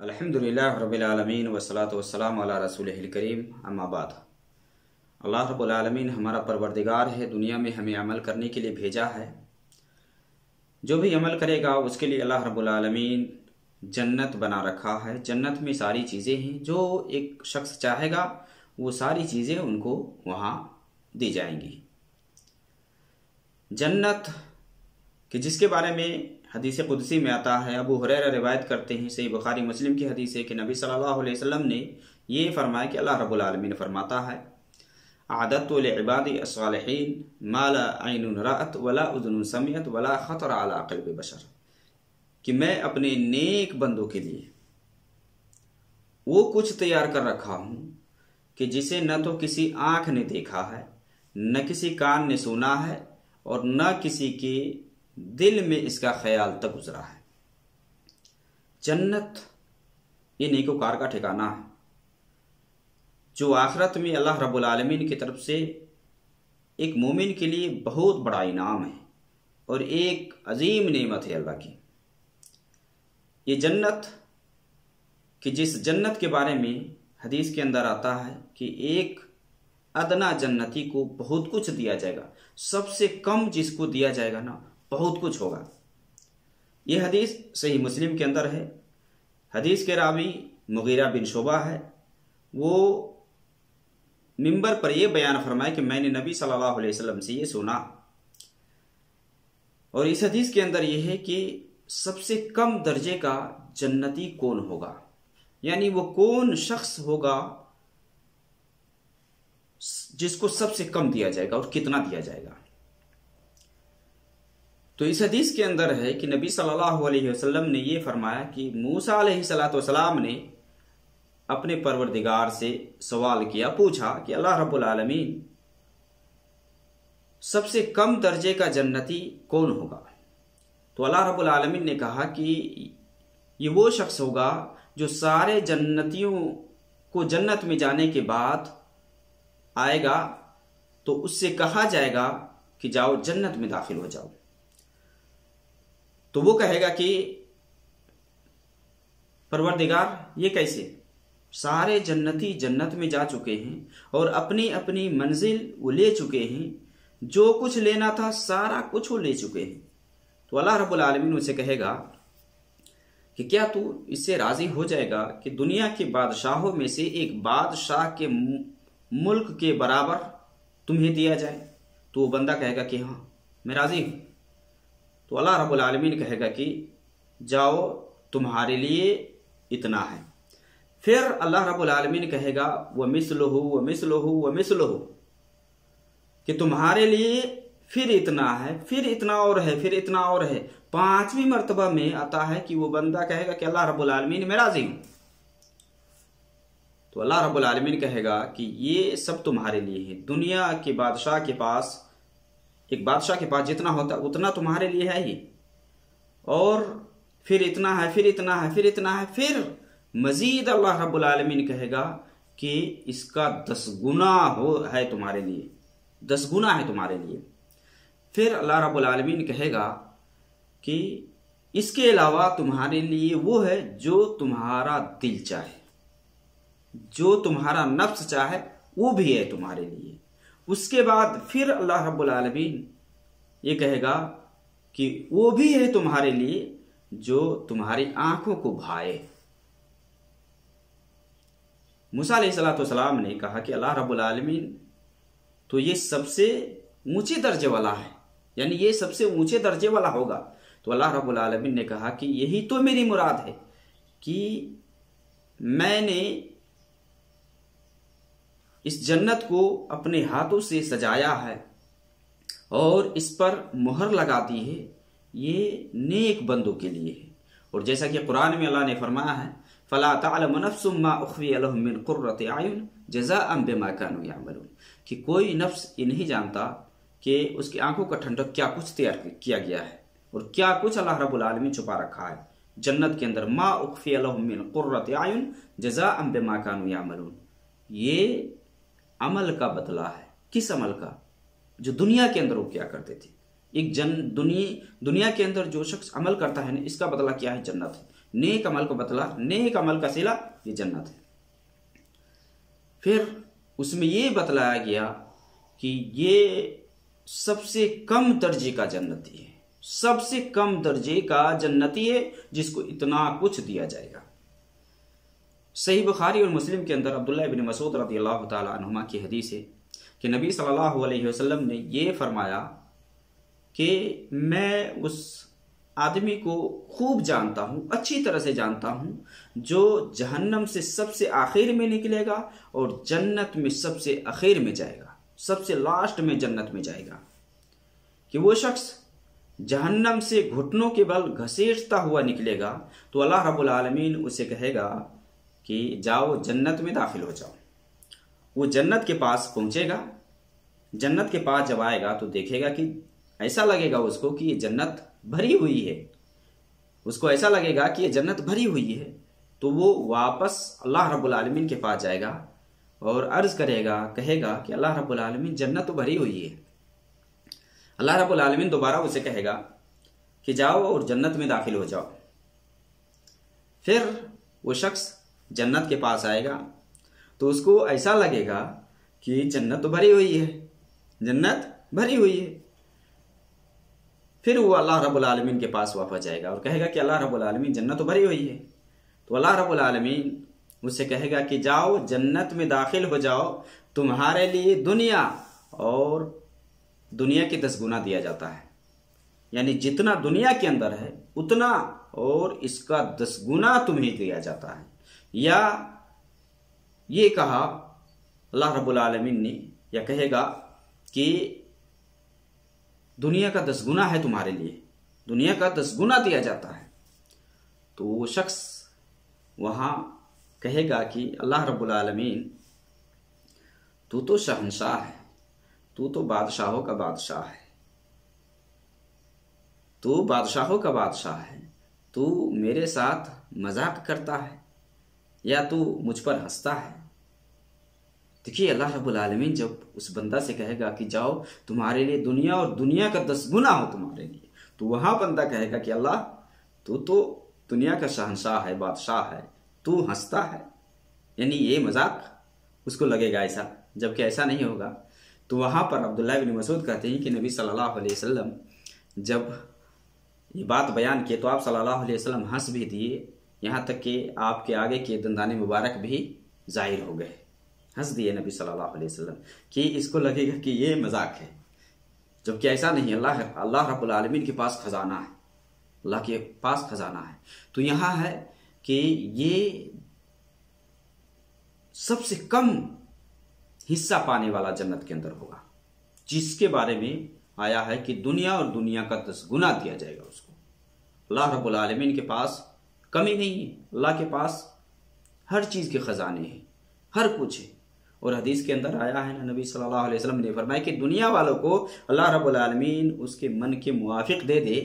अल्हम्दुलिल्लाह रब्बिल आलमीन वस्सलातु वस्सलामु अला रसूलिहिल करीम अम्मा बाद। अल्लाह रब्बुल आलमीन हमारा परवरदिगार है, दुनिया में हमें अमल करने के लिए भेजा है। जो भी अमल करेगा उसके लिए अल्लाह रब्बुल आलमीन जन्नत बना रखा है। जन्नत में सारी चीज़ें हैं, जो एक शख्स चाहेगा वो सारी चीज़ें उनको वहाँ दी जाएंगी। जन्नत कि जिसके बारे में हदीस कुदसी में आता है, अबू हुरैरा रिवायत करते हैं, सही बुखारी मुस्लिम की हदीस है कि नबी सल्लल्लाहु अलैहि वसल्लम ने ये फरमाया कि अल्लाह रब्बुल आलमीन फरमाता है, आदतु लिइबादी अस्सालिहीन मा ला ऐनुन रअत वला उज़ुनुन समिअत वला खतर अला क़ल्बि बशर, कि मैं अपने नेक बंदों के लिए वो कुछ तैयार कर रखा हूँ कि जिसे न तो किसी आँख ने देखा है, न किसी कान ने सुना है और न किसी के दिल में इसका ख्याल तक गुजरा है। जन्नत ये नेकोकार का ठिकाना है, जो आखिरत में अल्लाह रब्बुल आलमीन की तरफ से एक मोमिन के लिए बहुत बड़ा इनाम है और एक अजीम नेमत है अल्लाह की। ये जन्नत कि जिस जन्नत के बारे में हदीस के अंदर आता है कि एक अदना जन्नती को बहुत कुछ दिया जाएगा, सबसे कम जिसको दिया जाएगा ना बहुत कुछ होगा। यह हदीस सही मुस्लिम के अंदर है। हदीस के रावी मुगीरा बिन शुबा है। वो मिंबर पर यह बयान फरमाए कि मैंने नबी सल्लल्लाहु अलैहि वसल्लम से ये सुना, और इस हदीस के अंदर यह है कि सबसे कम दर्जे का जन्नती कौन होगा, यानी वो कौन शख्स होगा जिसको सबसे कम दिया जाएगा और कितना दिया जाएगा। तो इस हदीस के अंदर है कि नबी सल्लल्लाहु अलैहि वसल्लम ने यह फरमाया कि मूसा अलैहिस्सलातु वस्सलाम ने अपने परवरदिगार से सवाल किया, पूछा कि अल्लाह रब्बुल आलमीन सबसे कम दर्जे का जन्नती कौन होगा। तो अल्लाह रब्बुल आलमीन ने कहा कि ये वो शख्स होगा जो सारे जन्नतियों को जन्नत में जाने के बाद आएगा तो उससे कहा जाएगा कि जाओ जन्नत में दाखिल हो जाओ। तो वो कहेगा कि परवरदिगार ये कैसे, सारे जन्नती जन्नत में जा चुके हैं और अपनी अपनी मंजिल वो ले चुके हैं, जो कुछ लेना था सारा कुछ वो ले चुके हैं। तो अल्लाह रब्बुल आलमीन उसे कहेगा कि क्या तू इससे राजी हो जाएगा कि दुनिया के बादशाहों में से एक बादशाह के मुल्क के बराबर तुम्हें दिया जाए। तो वो बंदा कहेगा कि हाँ मैं राजी हूं। तो अल्लाह रब्बुल आलमीन कहेगा कि जाओ तुम्हारे लिए इतना है। फिर अल्लाह रब्बुल आलमीन कहेगा व मिस्लुहु व मिस्लुहु व मिस्लुहु, कि तुम्हारे लिए फिर इतना है, फिर इतना और है, फिर इतना और है। पांचवी मर्तबा में आता है कि वो बंदा कहेगा कि अल्लाह रब्बुल आलमीन मैं राजी हूं। तो अल्लाह रब्बुल आलमीन कहेगा कि ये सब तुम्हारे लिए है। दुनिया के बादशाह के पास, एक बादशाह के पास जितना होता उतना तुम्हारे लिए है ही, और फिर इतना है, फिर इतना है, फिर इतना है, फिर मजीद अल्लाह रब्बुल आलमीन कहेगा कि इसका 10 गुना है तुम्हारे लिए, 10 गुना है तुम्हारे लिए। फिर अल्लाह रब्बुल आलमीन कहेगा कि इसके अलावा तुम्हारे लिए वो है जो तुम्हारा दिल चाहे, जो तुम्हारा नफ्स चाहे वो भी है तुम्हारे लिए। उसके बाद फिर अल्लाह रब्बुल आलमीन ये कहेगा कि वो भी है तुम्हारे लिए जो तुम्हारी आंखों को भाए। मूसा अलैहिस्सलातु वस्सलाम ने कहा कि अल्लाह रब्बुल आलमीन तो ये सबसे ऊंचे दर्जे वाला है, यानी ये सबसे ऊंचे दर्जे वाला होगा। तो अल्लाह रब्बुल आलमीन ने कहा कि यही तो मेरी मुराद है कि मैंने इस जन्नत को अपने हाथों से सजाया है और इस पर मुहर लगा दी है, ये नेक बंदों के लिए है। और जैसा कि कुरान में अल्लाह ने फरमाया है, फला तअलमु नफ्सुम मा उख्फिय लहुम मिन कुर्रति अयुन जज़ाअन बिमा कानू यअमलून, कि कोई नफ्स ये नहीं जानता कि उसकी आंखों का ठंडक क्या कुछ तैयार किया गया है और क्या कुछ अल्लाह रब्बुल आलमीन छुपा रखा है जन्नत के अंदर। मा उख्फिय लहुम मिन कुर्रति अयुन जज़ाअन बिमा कानू यअमलून, ये अमल का बदला है। किस अमल का? जो दुनिया के अंदर वो क्या करते थे। एक दुनिया के अंदर जो शख्स अमल करता है ना, इसका बदला क्या है? जन्नत है। नेक अमल को बतला, नेक अमल का सिला ये जन्नत है। फिर उसमें ये बतलाया गया कि ये सबसे कम दर्जे का जन्नती है, सबसे कम दर्जे का जन्नती है जिसको इतना कुछ दिया जाएगा। सही बुखारी और मुस्लिम के अंदर अब्दुल्लाह इब्न मसूद रज़ियल्लाहु ताला अन्हुमा की हदीस है कि नबी सल्लल्लाहु अलैहि वसल्लम ने ये फरमाया कि मैं उस आदमी को खूब जानता हूँ, अच्छी तरह से जानता हूँ, जो जहन्नम से सबसे आखिर में निकलेगा और जन्नत में सबसे आखिर में जाएगा, सबसे लास्ट में जन्नत में जाएगा। कि वो शख्स जहन्नम से घुटनों के बल घसीटता हुआ निकलेगा तो अल्लाह रब्बुल आलमीन उसे कहेगा कि जाओ जन्नत में दाखिल हो जाओ। वो जन्नत के पास पहुंचेगा, जन्नत के पास जब आएगा तो देखेगा कि ऐसा लगेगा उसको कि ये जन्नत भरी हुई है, उसको ऐसा लगेगा कि ये जन्नत भरी हुई है। तो वो वापस अल्लाह रब्बुल आलमीन के पास जाएगा और अर्ज करेगा, कहेगा कि अल्लाह रब्बुल आलमीन जन्नत तो भरी हुई है। अल्लाह रब्बुल आलमीन दोबारा उसे कहेगा कि जाओ और जन्नत में दाखिल हो जाओ। फिर वो शख्स जन्नत के पास आएगा तो उसको ऐसा लगेगा कि जन्नत तो भरी हुई है, जन्नत भरी हुई है। फिर वो अल्लाह रब्बुल आलमीन के पास वापस जाएगा और कहेगा कि अल्लाह रब्बुल आलमीन जन्नत तो भरी हुई है। तो अल्लाह रब्बुल आलमीन उससे कहेगा कि जाओ जन्नत में दाखिल हो जाओ, तुम्हारे लिए दुनिया और दुनिया के 10 गुना दिया जाता है। यानी जितना दुनिया के अंदर है उतना और इसका 10 गुना तुम्हें दिया जाता है। या ये कहा अल्लाह रब्बुल आलमीन ने, या कहेगा कि दुनिया का 10 गुना है तुम्हारे लिए, दुनिया का 10 गुना दिया जाता है। तो वो शख्स वहां कहेगा कि अल्लाह रब्बुल आलमीन तू तो शहंशाह है, तू तो बादशाहों का बादशाह है, तू बादशाहों का बादशाह है, तू मेरे साथ मजाक करता है या तू मुझ पर हंसता है। देखिए अल्लाह रब्बुल आलमीन जब उस बंदा से कहेगा कि जाओ तुम्हारे लिए दुनिया और दुनिया का 10 गुना हो तुम्हारे लिए, तो वहां बंदा कहेगा कि अल्लाह तू तो दुनिया का शहंशाह है, बादशाह है, तू हंसता है। यानी ये मजाक उसको लगेगा ऐसा, जबकि ऐसा नहीं होगा। तो वहां पर अब्दुल्लाह इब्न मसूद कहते हैं कि नबी सल्लल्लाहु अलैहि वसल्लम जब ये बात बयान किए तो आप सल्लल्लाहु अलैहि वसल्लम हंस भी दिए, यहाँ तक कि आपके आगे के दंदाने मुबारक भी जाहिर हो गए, हंस दिए नबी सल्लल्लाहु अलैहि वसल्लम कि इसको लगेगा कि ये मजाक है, जबकि ऐसा नहीं। अल्लाह रब्बुल आलमीन के पास खजाना है, अल्लाह के पास खजाना है। तो यहाँ है कि ये सबसे कम हिस्सा पाने वाला जन्नत के अंदर होगा, जिसके बारे में आया है कि दुनिया और दुनिया का 10 गुना दिया जाएगा उसको। अल्लाह रब्बुल आलमीन के पास कमी नहीं है, अल्लाह के पास हर चीज के खजाने हैं, हर कुछ है। और हदीस के अंदर आया है ना, नबी सल्लल्लाहु अलैहि वसल्लम ने फरमाया कि दुनिया वालों को अल्लाह रब्बुल आलमीन उसके मन के मुआफिक दे दे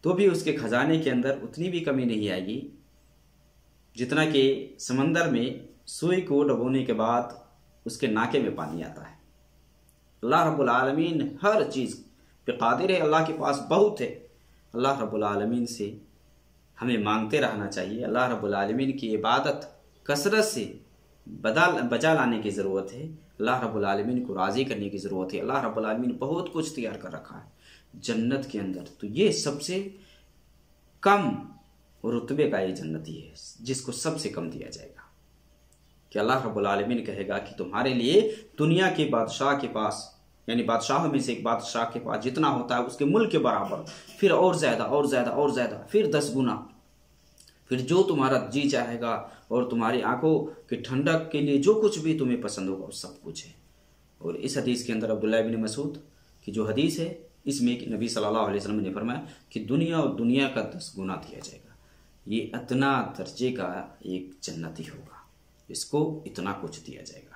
तो भी उसके खजाने के अंदर उतनी भी कमी नहीं आएगी जितना कि समंदर में सुई को डुबोने के बाद उसके नाके में पानी आता है। अल्लाह रब्बुल आलमीन हर चीज पे कादिर है, अल्लाह के पास बहुत है। अल्लाह रब्बुल आलमीन से हमें मांगते रहना चाहिए। अल्लाह रब्बुल आलमीन की इबादत कसरत से बजा लाने की ज़रूरत है। अल्लाह रब्बुल आलमीन को राज़ी करने की ज़रूरत है। अल्लाह रब्बुल आलमीन बहुत कुछ तैयार कर रखा है जन्नत के अंदर। तो ये सबसे कम रुतबे का ये जन्नती है जिसको सबसे कम दिया जाएगा। कि अल्लाह रब्बुल आलमीन कहेगा कि तुम्हारे लिए दुनिया के बादशाह के पास, यानी बादशाहों में से एक बादशाह के पास जितना होता है उसके मुल्क के बराबर, फिर और ज़्यादा और ज़्यादा और ज़्यादा, फिर 10 गुना, फिर जो तुम्हारा जी चाहेगा और तुम्हारी आंखों की ठंडक के लिए जो कुछ भी तुम्हें पसंद होगा वो सब कुछ है। और इस हदीस के अंदर अब्दुल्लाह इब्न मसूद की जो हदीस है इसमें कि नबी सल्लल्लाहु अलैहि वसल्लम ने फरमाया कि दुनिया और दुनिया का 10 गुना दिया जाएगा। ये इतना दर्जे का एक जन्नती होगा, इसको इतना कुछ दिया जाएगा।